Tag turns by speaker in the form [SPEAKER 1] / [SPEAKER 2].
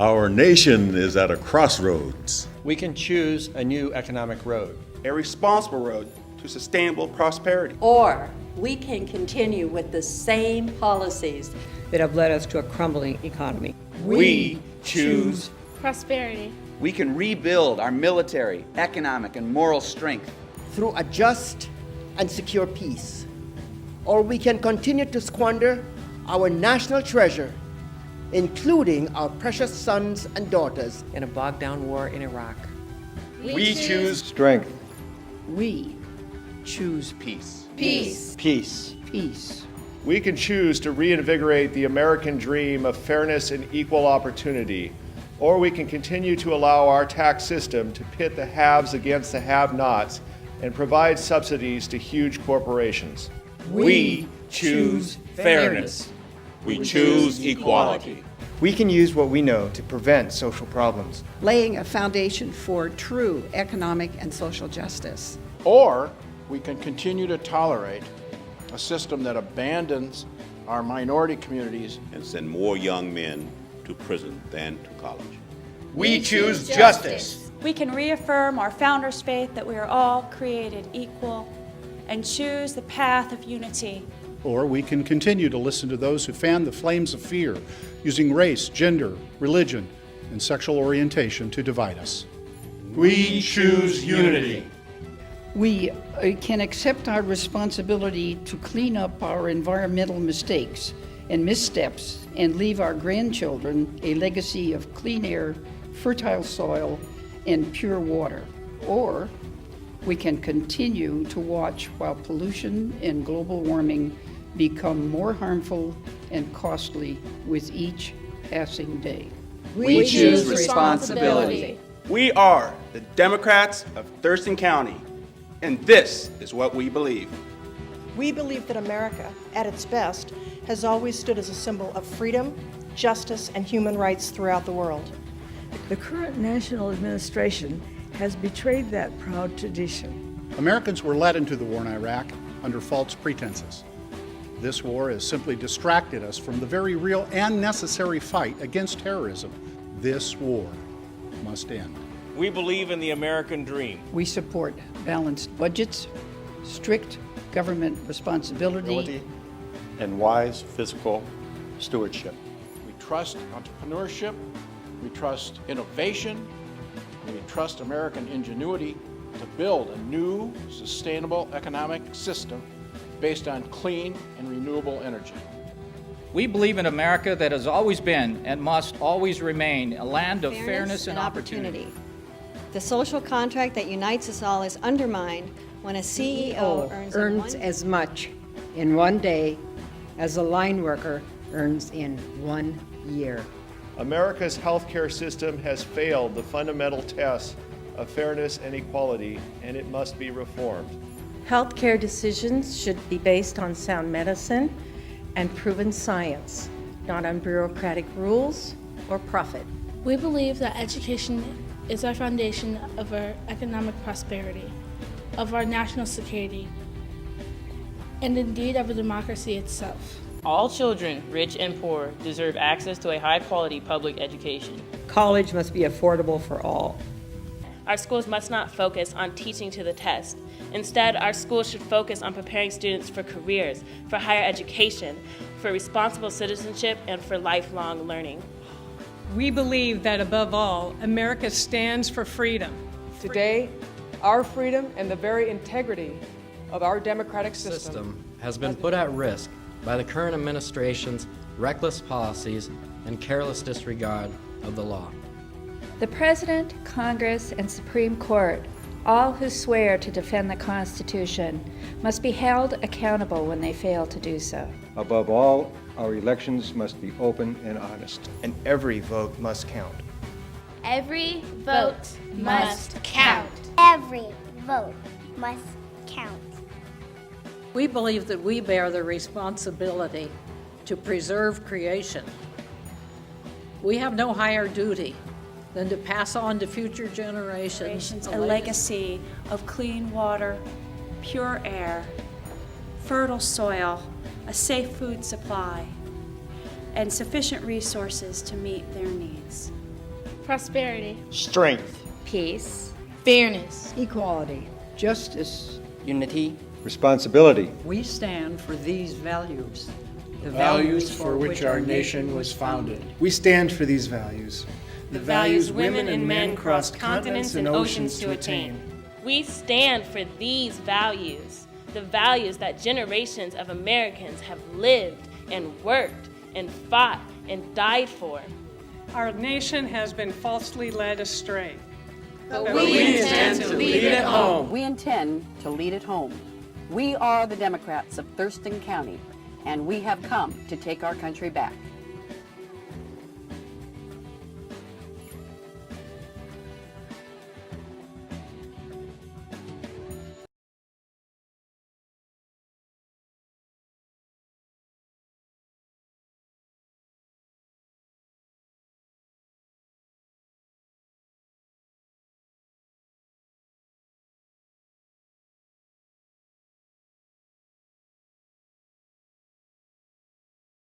[SPEAKER 1] Our nation is at a crossroads.
[SPEAKER 2] We can choose a new economic road.
[SPEAKER 3] A responsible road to sustainable prosperity.
[SPEAKER 4] Or we can continue with the same policies
[SPEAKER 5] that have led us to a crumbling economy.
[SPEAKER 3] We choose
[SPEAKER 6] prosperity.
[SPEAKER 7] We can rebuild our military, economic, and moral strength
[SPEAKER 8] through a just and secure peace. Or we can continue to squander our national treasure, including our precious sons and daughters,
[SPEAKER 5] In a bogged-down war in Iraq.
[SPEAKER 3] We choose
[SPEAKER 1] Strength.
[SPEAKER 9] We choose
[SPEAKER 3] peace.
[SPEAKER 4] peace.
[SPEAKER 2] Peace.
[SPEAKER 9] peace.
[SPEAKER 10] We can choose to reinvigorate the American dream of fairness and equal opportunity, or we can continue to allow our tax system to pit the haves against the have-nots and provide subsidies to huge corporations.
[SPEAKER 3] We choose fairness. We choose equality.
[SPEAKER 2] We can use what we know to prevent social problems.
[SPEAKER 9] Laying a foundation for true economic and social justice.
[SPEAKER 11] Or we can continue to tolerate a system that abandons our minority communities
[SPEAKER 12] and send more young men to prison than to college.
[SPEAKER 3] We choose justice.
[SPEAKER 6] We can reaffirm our founders' faith that we are all created equal and choose the path of unity.
[SPEAKER 13] Or we can continue to listen to those who fan the flames of fear, using race, gender, religion, and sexual orientation to divide us.
[SPEAKER 3] We choose unity.
[SPEAKER 9] We can accept our responsibility to clean up our environmental mistakes and missteps and leave our grandchildren a legacy of clean air, fertile soil, and pure water. Or we can continue to watch while pollution and global warming become more harmful and costly with each passing day.
[SPEAKER 7] We choose responsibility.
[SPEAKER 3] We are the Democrats of Thurston County, and this is what we believe.
[SPEAKER 14] We believe that America, at its best, has always stood as a symbol of freedom, justice, and human rights throughout the world.
[SPEAKER 5] The current national administration has betrayed that proud tradition.
[SPEAKER 13] Americans were led into the war in Iraq under false pretenses. This war has simply distracted us from the very real and necessary fight against terrorism. This war must end.
[SPEAKER 2] We believe in the American dream.
[SPEAKER 9] We support balanced budgets, strict government responsibility,
[SPEAKER 2] And wise fiscal stewardship.
[SPEAKER 11] We trust entrepreneurship, we trust innovation, and we trust American ingenuity to build a new, sustainable economic system based on clean and renewable energy.
[SPEAKER 15] We believe in America that has always been and must always remain a land of fairness and opportunity.
[SPEAKER 4] The social contract that unites us all is undermined when a CEO
[SPEAKER 5] earns as much in one day as a line worker earns in 1 year.
[SPEAKER 10] America's healthcare system has failed the fundamental tests of fairness and equality, and it must be reformed.
[SPEAKER 4] Healthcare decisions should be based on sound medicine and proven science, not on bureaucratic rules or profit.
[SPEAKER 6] We believe that education is our foundation of our economic prosperity, of our national security, and indeed of a democracy itself.
[SPEAKER 16] All children, rich and poor, deserve access to a high-quality public education.
[SPEAKER 5] College must be affordable for all.
[SPEAKER 16] Our schools must not focus on teaching to the test. Instead, our schools should focus on preparing students for careers, for higher education, for responsible citizenship, and for lifelong learning.
[SPEAKER 17] We believe that above all, America stands for freedom.
[SPEAKER 5] Today, our freedom and the very integrity of our democratic system
[SPEAKER 18] has been put at risk by the current administration's reckless policies and careless disregard of the law.
[SPEAKER 19] The President, Congress, and Supreme Court, all who swear to defend the Constitution, must be held accountable when they fail to do so.
[SPEAKER 20] Above all, our elections must be open and honest.
[SPEAKER 2] And every vote must count.
[SPEAKER 6] Every vote must count. Every vote must count.
[SPEAKER 4] We believe that we bear the responsibility to preserve creation. We have no higher duty than to pass on to future generations
[SPEAKER 6] a legacy of clean water, pure air, fertile soil, a safe food supply, and sufficient resources to meet their needs. prosperity,
[SPEAKER 2] strength,
[SPEAKER 6] peace, fairness,
[SPEAKER 5] equality,
[SPEAKER 9] justice,
[SPEAKER 20] unity, responsibility.
[SPEAKER 9] We stand for these values, the
[SPEAKER 11] values for which our nation was founded.
[SPEAKER 2] We stand for these values.
[SPEAKER 16] The values women and men crossed continents and oceans to attain. We stand for these values, the values that generations of Americans have lived and worked and fought and died for.
[SPEAKER 17] Our nation has been falsely led astray.
[SPEAKER 16] But we intend to lead it home.
[SPEAKER 21] We intend to lead it home. We are the Democrats of Thurston County, and we have come to take our country back.